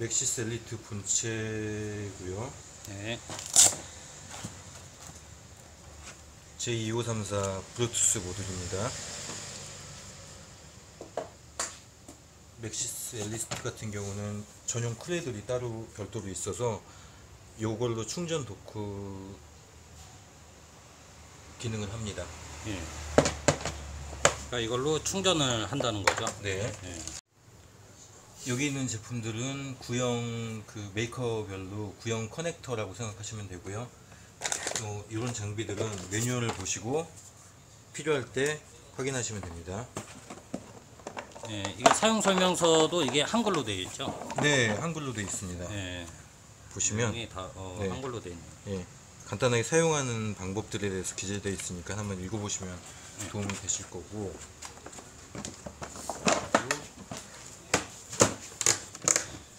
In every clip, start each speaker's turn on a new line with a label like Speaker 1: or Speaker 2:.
Speaker 1: 맥시스 엘리트 본체고요.
Speaker 2: 네.
Speaker 1: J2534 블루투스 모듈입니다. 맥시스 엘리트 같은 경우는 전용 크레들이 따로 별도로 있어서 요걸로 충전 도크 기능을 합니다.
Speaker 2: 예. 그러니까 이걸로 충전을 한다는 거죠.
Speaker 1: 네.
Speaker 2: 예.
Speaker 1: 여기 있는 제품들은 구형 메이커별로 구형 커넥터라고 생각하시면 되고요. 또 이런 장비들은 매뉴얼을 보시고 필요할 때 확인하시면 됩니다.
Speaker 2: 예. 이게 사용 설명서도 이게 한글로 되어 있죠.
Speaker 1: 네, 한글로 되어 있습니다.
Speaker 2: 예.
Speaker 1: 보시면
Speaker 2: 내용이 다
Speaker 1: 네.
Speaker 2: 한글로 되어 있네요.
Speaker 1: 예, 간단하게 사용하는 방법들에 대해서 기재되어 있으니까 한번 읽어보시면 도움이 되실 거고.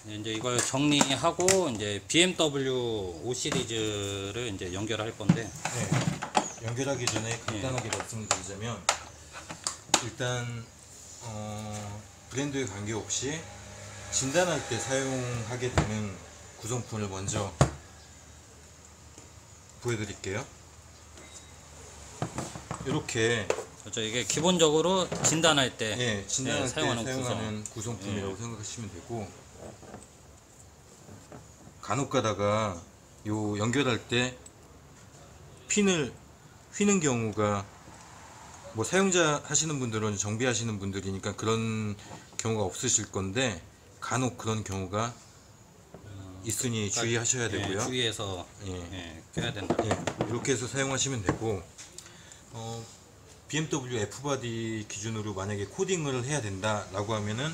Speaker 2: 이제 이걸 정리하고 이제 BMW 5 시리즈를 이제 연결할 건데.
Speaker 1: 네, 연결하기 전에 간단하게 말씀드리자면 일단 브랜드에 관계없이 진단할 때 사용하게 되는 구성품을 먼저 보여드릴게요. 이렇게
Speaker 2: 그렇죠. 이게 기본적으로 진단할 때,
Speaker 1: 예, 진단할 때
Speaker 2: 사용하는
Speaker 1: 구성품이라고 생각하시면 되고, 간혹 가다가 요 연결할 때 핀을 휘는 경우가, 뭐 사용자 하시는 분들은 정비하시는 분들이니까 그런 경우가 없으실 건데 간혹 그런 경우가 있으니 주의하셔야 되고요.
Speaker 2: 예, 주의해서 껴야 된다.
Speaker 1: 예, 이렇게 해서 사용하시면 되고, BMW F바디 기준으로 만약에 코딩을 해야 된다 라고 하면은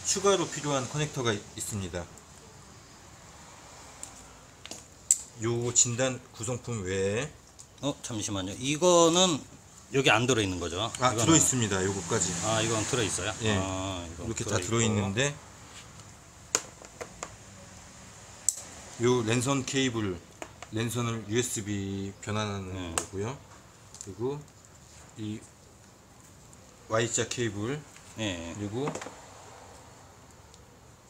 Speaker 1: 추가로 필요한 커넥터가 있습니다. 요 진단 구성품 외에
Speaker 2: 잠시만요. 이거는 여기 안 들어 있는 거죠?
Speaker 1: 들어 있습니다. 요거까지.
Speaker 2: 이건 들어 있어요?
Speaker 1: 예,
Speaker 2: 이건
Speaker 1: 이렇게 다 들어 있는데, 요 랜선 케이블, 랜선을 USB 변환하는 거고요. 그리고 이 Y자 케이블, 그리고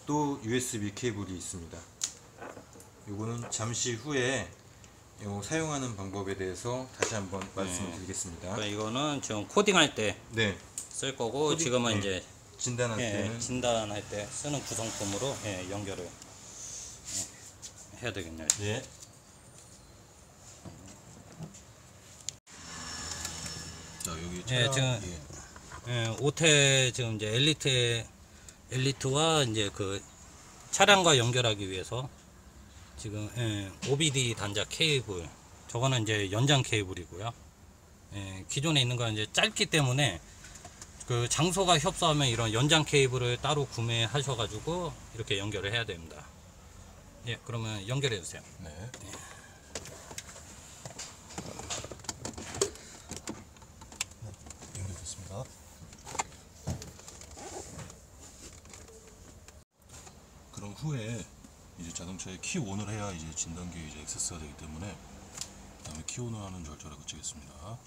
Speaker 1: 또 USB 케이블이 있습니다. 요거는 잠시 후에 사용하는 방법에 대해서 다시 한번 말씀을 드리겠습니다.
Speaker 2: 그러니까 이거는 지금 코딩할 때 쓸 거고, 지금은 이제
Speaker 1: 진단할 때는
Speaker 2: 진단할 때 쓰는 구성품으로 연결을 해야 되겠네요.
Speaker 1: 예. 자, 여기
Speaker 2: 지금 5태 지금 이제 엘리트와 이제 그 차량과 연결하기 위해서 지금 OBD 단자 케이블, 저거는 이제 연장 케이블이고요. 기존에 있는 건 이제 짧기 때문에 그 장소가 협소하면 이런 연장 케이블을 따로 구매하셔가지고 이렇게 연결을 해야 됩니다. 예, 그러면 연결해 주세요.
Speaker 1: 네. 연결됐습니다.
Speaker 3: 그럼 후에 이제 자동차에 키 온을 해야 이제 진단기에 이제 액세스가 되기 때문에 그다음에 키 온을 하는 절차를 거치겠습니다.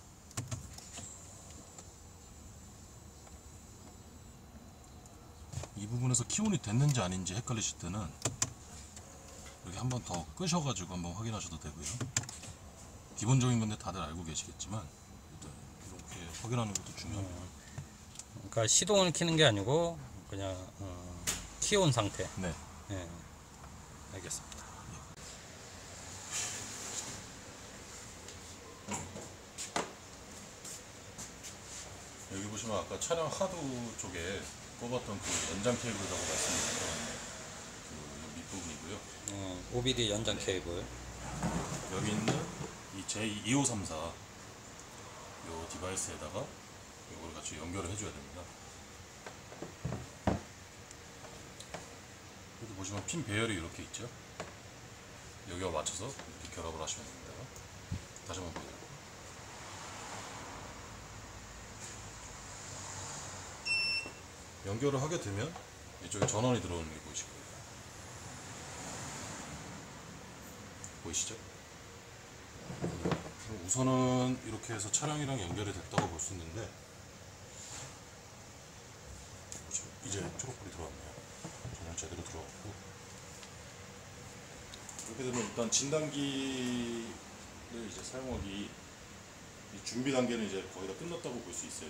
Speaker 3: 이 부분에서 키 온이 됐는지 아닌지 헷갈리실 때는 이렇게 한번 더 끄셔가지고 한번 확인하셔도 되고요. 기본적인 건데 다들 알고 계시겠지만 일단 이렇게 확인하는 것도 중요합니다.
Speaker 2: 그러니까 시동을 켜는 게 아니고 그냥 키온 상태.
Speaker 3: 네.
Speaker 2: 알겠습니다.
Speaker 3: 여기 보시면 아까 차량 하드 쪽에 꼽았던 그 연장 케이블이라고 말씀드렸던 그 밑부분이고요.
Speaker 2: OBD 연장 케이블.
Speaker 3: 여기 있는 이 J2534 요 디바이스에다가 이걸 같이 연결을 해줘야 됩니다. 여기 보시면 핀 배열이 이렇게 있죠. 여기와 맞춰서 이렇게 결합을 하시면 됩니다. 다시 한번 보여드릴게요. 연결을 하게 되면 이쪽에 전원이 들어오는 게 보이실 거예요. 보이시죠? 우선은 이렇게 해서 차량이랑 연결이 됐다고 볼 수 있는데, 이제 초록불이 들어왔네요. 전원 제대로 들어왔고, 그렇게 되면 일단 진단기를 이제 사용하기 이 준비 단계는 이제 거의 다 끝났다고 볼 수 있어요.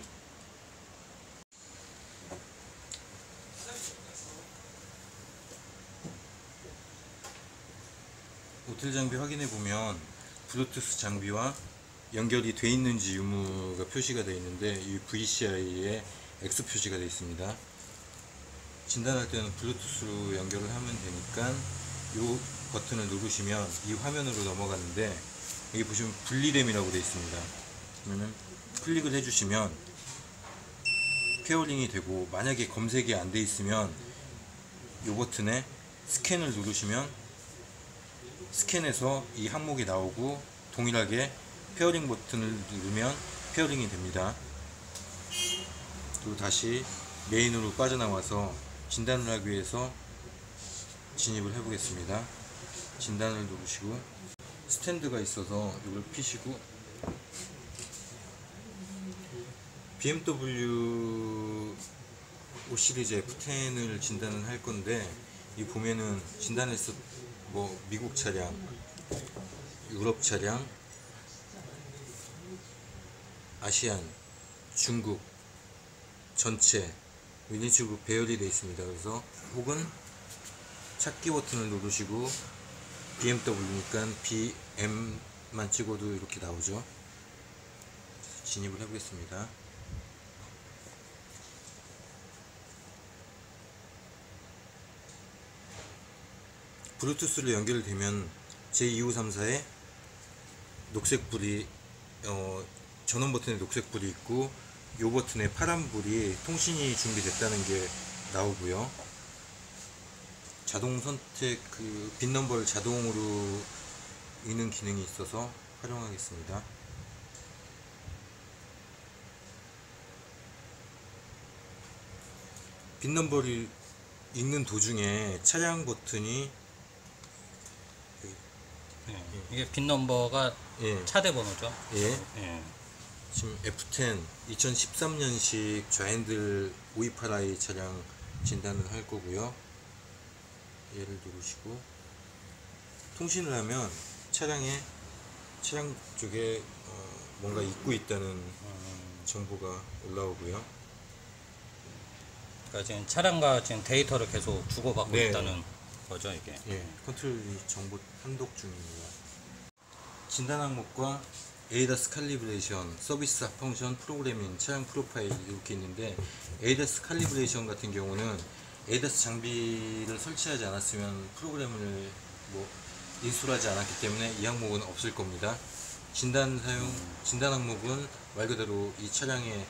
Speaker 1: 오틀 장비 확인해 보면 블루투스 장비와 연결이 돼 있는지 유무가 표시가 되어 있는데 이 VCI에 X 표시가 되어 있습니다. 진단할 때는 블루투스로 연결을 하면 되니까 이 버튼을 누르시면 이 화면으로 넘어가는데 여기 보시면 분리됨이라고 되어 있습니다. 그러면 클릭을 해주시면 페어링이 되고, 만약에 검색이 안 돼 있으면 이 버튼에 스캔을 누르시면 스캔해서 이 항목이 나오고, 동일하게 페어링 버튼을 누르면 페어링이 됩니다. 그리고 다시 메인으로 빠져나와서 진단을 하기 위해서 진입을 해 보겠습니다. 진단을 누르시고 스탠드가 있어서 이걸 피시고, BMW 5 시리즈 F10을 진단을 할 건데, 이 보면은 진단에서 뭐 미국 차량, 유럽 차량, 아시안, 중국 전체 이런 식으로 배열이 되어 있습니다. 그래서 혹은 찾기 버튼을 누르시고 BMW니까 BM만 찍어도 이렇게 나오죠. 진입을 해보겠습니다. 블루투스로 연결되면 제2534에 녹색불이 전원 버튼에 녹색불이 있고, 이 버튼에 파란불이 통신이 준비됐다는 게 나오고요. 자동 선택, 빈 넘버를 자동으로 읽는 기능이 있어서 활용하겠습니다. 빈 넘버를 읽는 도중에 차량 버튼이
Speaker 2: 이게 빈 넘버가
Speaker 1: 예,
Speaker 2: 차대 번호죠.
Speaker 1: 예,
Speaker 2: 예.
Speaker 1: 지금 F10 2013년식 좌핸들 528i 차량 진단을 할 거고요. 얘를 누르시고 통신을 하면 차량 쪽에 뭔가 잊고 있다는 정보가 올라오고요.
Speaker 2: 그러니까 지금 차량과 지금 데이터를 계속 주고받고
Speaker 1: 네.
Speaker 2: 있다는 거죠, 이게.
Speaker 1: 예, 컨트롤이 정보 판독 중입니다. 진단 항목과 ADAS 칼리브레이션, 서비스 펑션, 프로그래밍, 차량 프로파일 이렇게 있는데, ADAS 칼리브레이션 같은 경우는 ADAS 장비를 설치하지 않았으면 프로그램을 인수하지 않았기 때문에 이 항목은 없을 겁니다. 진단 항목은 말 그대로 이 차량의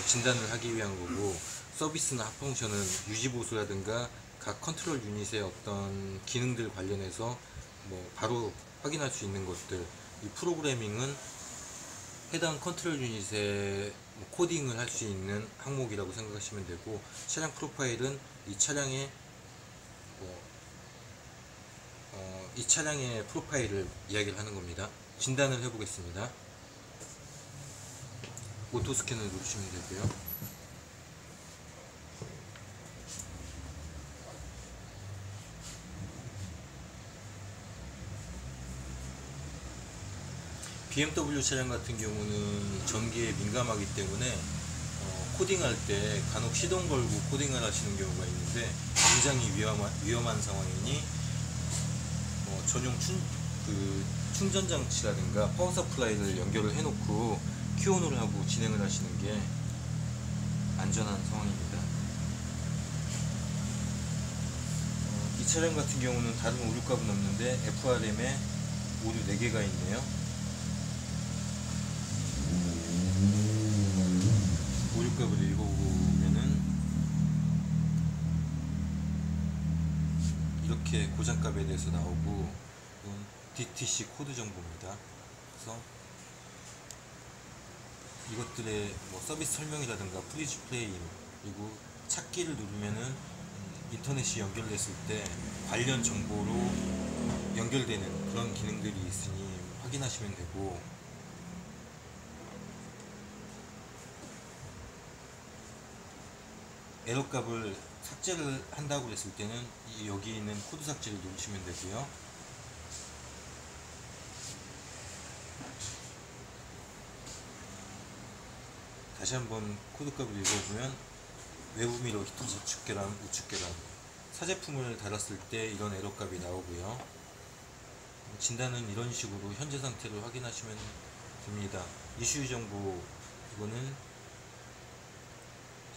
Speaker 1: 진단을 하기 위한 거고, 서비스나 합펑션은 유지보수라든가 각 컨트롤 유닛의 어떤 기능들 관련해서 바로 확인할 수 있는 것들, 이 프로그래밍은 해당 컨트롤 유닛에 코딩을 할 수 있는 항목이라고 생각하시면 되고, 차량 프로파일은 이 차량의 이 차량의 프로파일을 이야기를 하는 겁니다. 진단을 해보겠습니다. 오토 스캔을 누르시면 되고요. BMW 차량 같은 경우는 전기에 민감하기 때문에 코딩할 때 간혹 시동 걸고 코딩을 하시는 경우가 있는데, 굉장히 위험한 상황이니 전용 충전 장치라든가 파워 서플라이를 연결을 해놓고 키온을 하고 진행을 하시는 게 안전한 상황입니다. 이 차량 같은 경우는 다른 오류값은 없는데 FRM에 오류 4개가 있네요. 오류값을 읽어보면은 이렇게 고장값에 대해서 나오고, 이건 DTC 코드 정보입니다. 그래서 이것들의 서비스 설명이라든가 프리즈 플레임, 그리고 찾기를 누르면은 인터넷이 연결됐을 때 관련 정보로 연결되는 그런 기능들이 있으니 확인하시면 되고, 에러값을 삭제를 한다고 했을 때는 여기 있는 코드 삭제를 누르시면 되고요. 다시 한번 코드값을 읽어보면 외부 미러 히터 좌측 계란, 우측 계란, 사제품을 달았을 때 이런 에러값이 나오고요. 진단은 이런 식으로 현재 상태를 확인하시면 됩니다. 이슈 정보, 이거는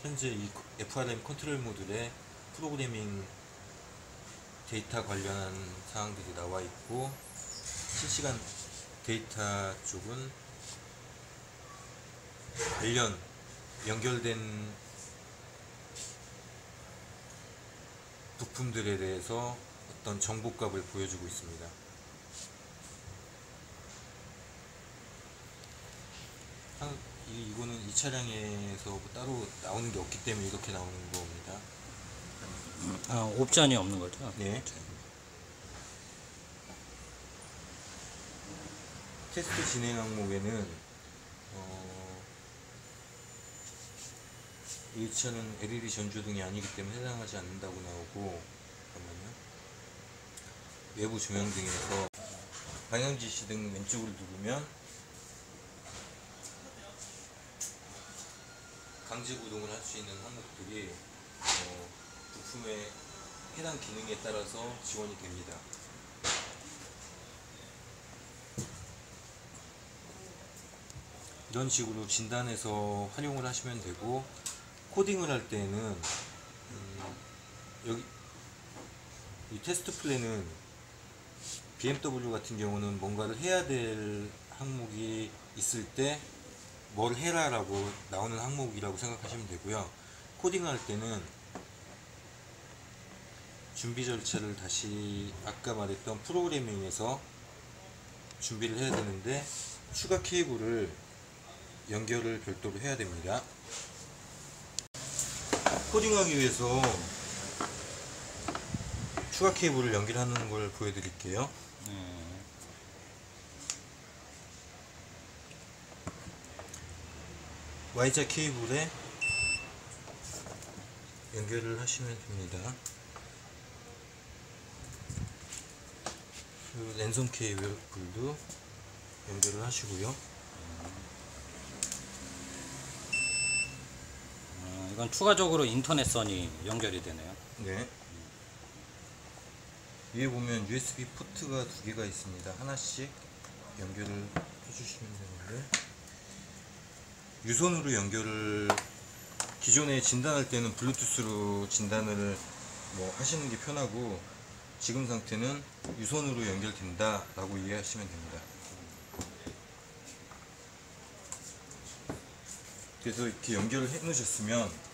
Speaker 1: 현재 이 FRM 컨트롤 모듈에 프로그래밍 데이터 관련한 사항들이 나와 있고, 실시간 데이터 쪽은 관련 연결된 부품들에 대해서 어떤 정보값을 보여주고 있습니다. 이거는 이 차량에서 따로 나오는 게 없기 때문에 이렇게 나오는 겁니다.
Speaker 2: 옵션이 없는 거죠?
Speaker 1: 네. 테스트 진행 항목에는 이 차는 LED 전조등이 아니기 때문에 해당하지 않는다고 나오고, 잠깐만요. 외부 조명등에서 방향 지시등 왼쪽을 누르면 강제 구동을 할 수 있는 항목들이 부품의 해당 기능에 따라서 지원이 됩니다. 이런 식으로 진단해서 활용을 하시면 되고, 코딩을 할 때는 여기 이 테스트 플랜은 BMW 같은 경우는 뭔가를 해야 될 항목이 있을 때 뭘 해라 라고 나오는 항목이라고 생각하시면 되고요. 코딩할 때는 준비 절차를 다시 아까 말했던 프로그래밍에서 준비를 해야 되는데, 추가 케이블을 연결을 별도로 해야 됩니다. 코딩하기 위해서 추가 케이블을 연결하는 걸 보여드릴게요. Y자 케이블에 연결을 하시면 됩니다. 그리고 랜선 케이블도 연결을 하시고요.
Speaker 2: 이건 추가적으로 인터넷선이 연결이 되네요.
Speaker 1: 네. 위에 보면 USB 포트가 두 개가 있습니다. 하나씩 연결을 해주시면 되는데, 유선으로 연결을, 기존에 진단할 때는 블루투스로 진단을 하시는 게 편하고, 지금 상태는 유선으로 연결된다 라고 이해하시면 됩니다. 그래서 이렇게 연결을 해 놓으셨으면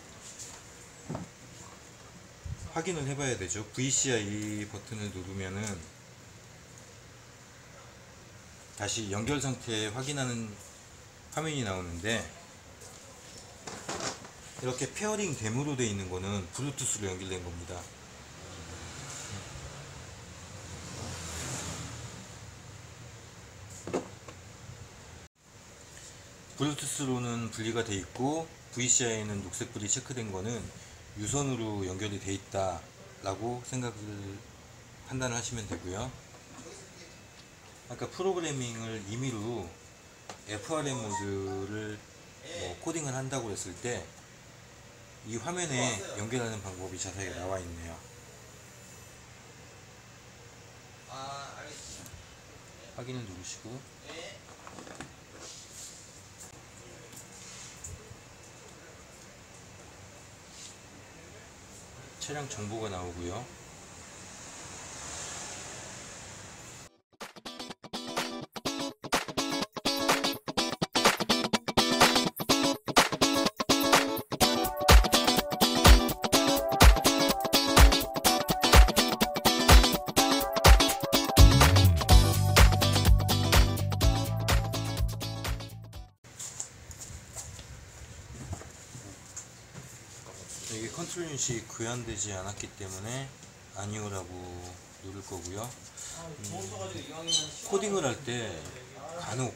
Speaker 1: 확인을 해 봐야 되죠. VCI 버튼을 누르면은 다시 연결 상태 확인하는 화면이 나오는데, 이렇게 페어링 됨으로 되어 있는 거는 블루투스로 연결된 겁니다. 블루투스로는 분리가 되어 있고, VCI에는 녹색불이 체크된 거는 유선으로 연결이 되어 있다 라고 판단을 하시면 되고요. 아까 프로그래밍을 임의로 FRM 모드를 코딩을 한다고 했을 때 이 화면에 연결하는 방법이 자세히 나와 있네요. 확인을 누르시고, 차량 정보가 나오고요. 여기 컨트롤 유닛이 구현되지 않았기 때문에 아니오라고 누를 거고요. 코딩을 할 때 간혹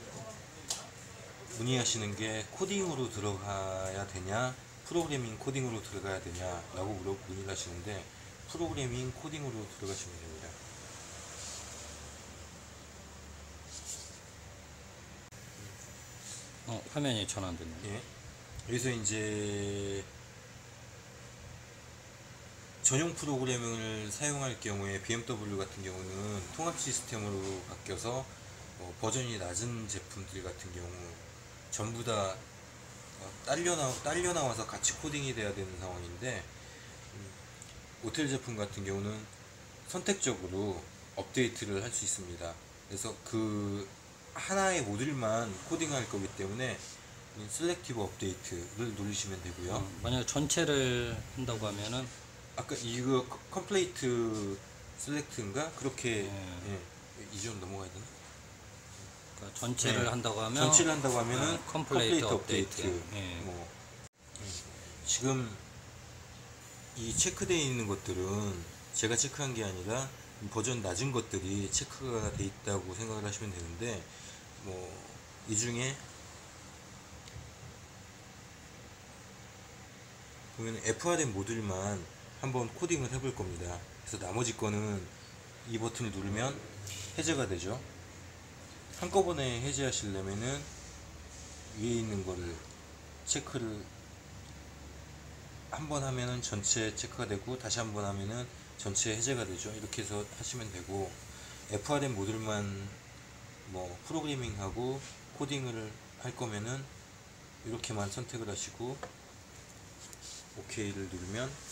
Speaker 1: 문의하시는 게 코딩으로 들어가야 되냐, 프로그래밍 코딩으로 들어가야 되냐 라고 문의를 하시는데, 프로그래밍 코딩으로 들어가시면 됩니다.
Speaker 2: 화면이 전환됐네요.
Speaker 1: 예. 여기서 이제 전용 프로그램을 사용할 경우에 BMW 같은 경우는 통합 시스템으로 바뀌어서 버전이 낮은 제품들 같은 경우 전부 다 딸려 나와서 같이 코딩이 돼야 되는 상황인데, 오텔 제품 같은 경우는 선택적으로 업데이트를 할 수 있습니다. 그래서 그 하나의 모듈만 코딩할 거기 때문에 셀렉티브 업데이트를 누르시면 되고요.
Speaker 2: 만약에 전체를 한다고 하면은
Speaker 1: 아까 이거 컴플레이트 셀렉트인가 그렇게
Speaker 2: 네.
Speaker 1: 이전 넘어가야 되나?
Speaker 2: 그러니까 전체를
Speaker 1: 네.
Speaker 2: 한다고 하면
Speaker 1: 전체를 한다고 하면은
Speaker 2: 컴플레이트
Speaker 1: 업데이트.
Speaker 2: 예.
Speaker 1: 지금 이 체크되어 있는 것들은 제가 체크한 게 아니라 버전 낮은 것들이 체크가 돼 있다고 생각을 하시면 되는데, 이 중에 보면 FRM 모듈만 한번 코딩을 해볼 겁니다. 그래서 나머지 거는 이 버튼을 누르면 해제가 되죠. 한꺼번에 해제하시려면은 위에 있는 거를 체크를 한번 하면은 전체 체크가 되고, 다시 한번 하면은 전체 해제가 되죠. 이렇게 해서 하시면 되고, FRM 모듈만 프로그래밍하고 코딩을 할 거면은 이렇게만 선택을 하시고 OK를 누르면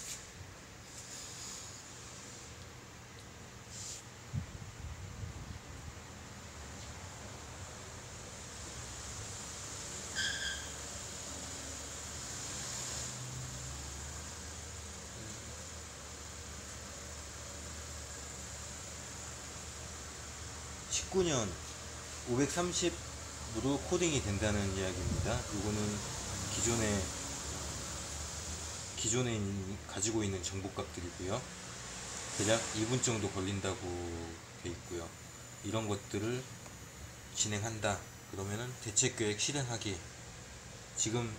Speaker 1: (19년) 530으로 코딩이 된다는 이야기입니다. 이거는 기존에 가지고 있는 정보값들이고요. 대략 2분 정도 걸린다고 돼 있고요. 이런 것들을 진행한다 그러면은 대책계획 실행하기. 지금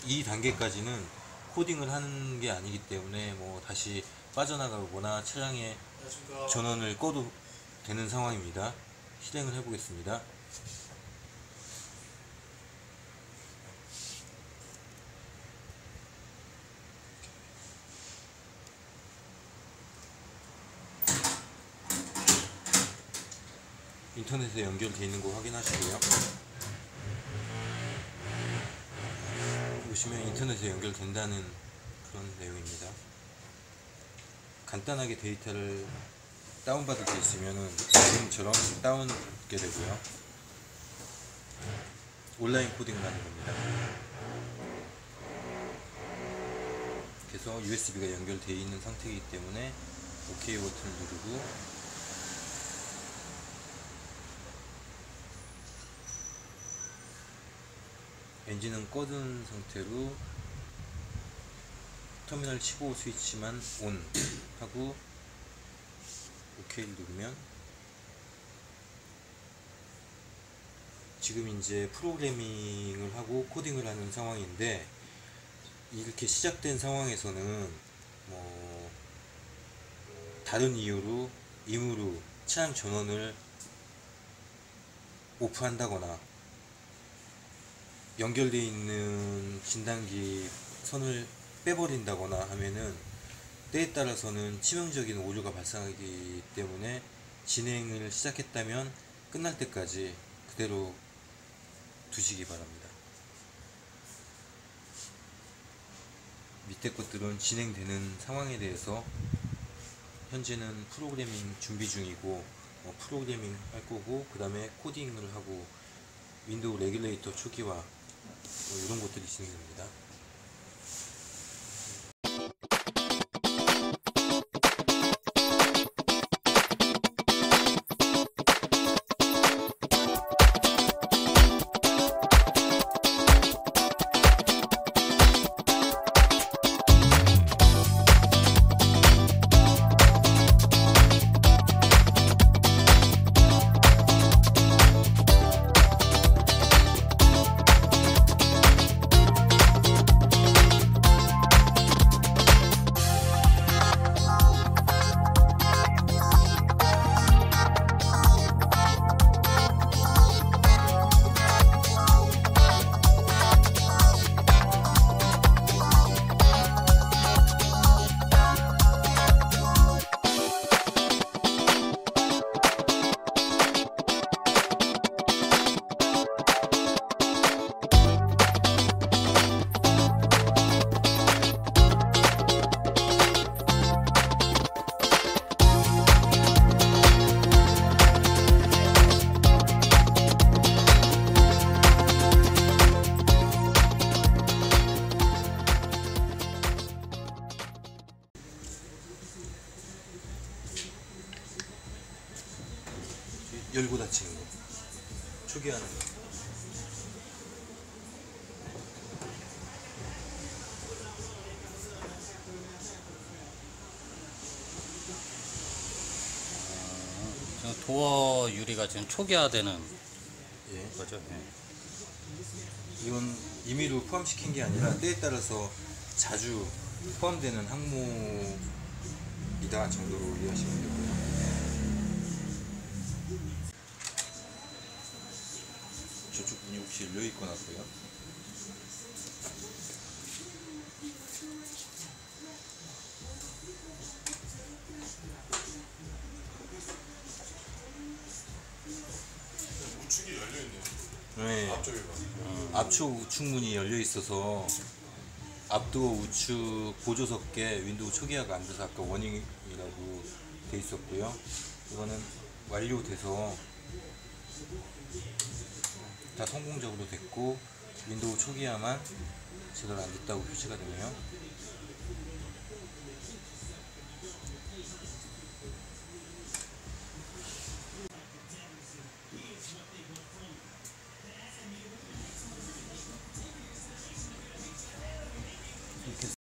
Speaker 1: 이 단계까지는 코딩을 하는 게 아니기 때문에 다시 빠져나가거나 차량의 전원을 꺼도 되는 상황입니다. 실행을 해 보겠습니다. 인터넷에 연결되어 있는 거 확인하시고요. 보시면 인터넷에 연결된다는 그런 내용입니다. 간단하게 데이터를 다운받을 게 있으면은 지금처럼 다운받게 되고요. 온라인 코딩을 하는 겁니다. 그래서 USB가 연결되어 있는 상태이기 때문에 OK 버튼을 누르고 엔진은 꺼둔 상태로 터미널 15 스위치만 ON 하고 OK를 누르면 지금 이제 프로그래밍을 하고 코딩을 하는 상황인데, 이렇게 시작된 상황에서는 다른 이유로 임의로 차량 전원을 오프한다거나 연결되어 있는 진단기 선을 빼버린다거나 하면은 때에 따라서는 치명적인 오류가 발생하기 때문에 진행을 시작했다면 끝날 때까지 그대로 두시기 바랍니다. 밑에 것들은 진행되는 상황에 대해서 현재는 프로그래밍 준비 중이고 프로그래밍 할 거고, 그 다음에 코딩을 하고 윈도우 레귤레이터 초기화 이런 것들이 진행됩니다. 열고 닫히는 거. 초기화는 거.
Speaker 2: 지금 도어 유리가 지금 초기화되는
Speaker 1: 예.
Speaker 2: 거죠. 예.
Speaker 1: 이건 임의로 포함시킨 게 아니라 때에 따라서 자주 포함되는 항목이다 정도로 이해하시면 되고요. 저쪽 문이 혹시 열려 있거나 그래요?
Speaker 3: 우측이 열려있네요.
Speaker 1: 네.
Speaker 3: 앞쪽에 봐.
Speaker 1: 앞쪽 우측 문이 열려 있어서 앞도어 우측 보조석계 윈도우 초기화가 안 돼서 아까 워닝이라고 돼 있었고요. 이거는 완료돼서 다 성공적으로 됐고 윈도우 초기화만 제대로 안 됐다고 표시가 되네요.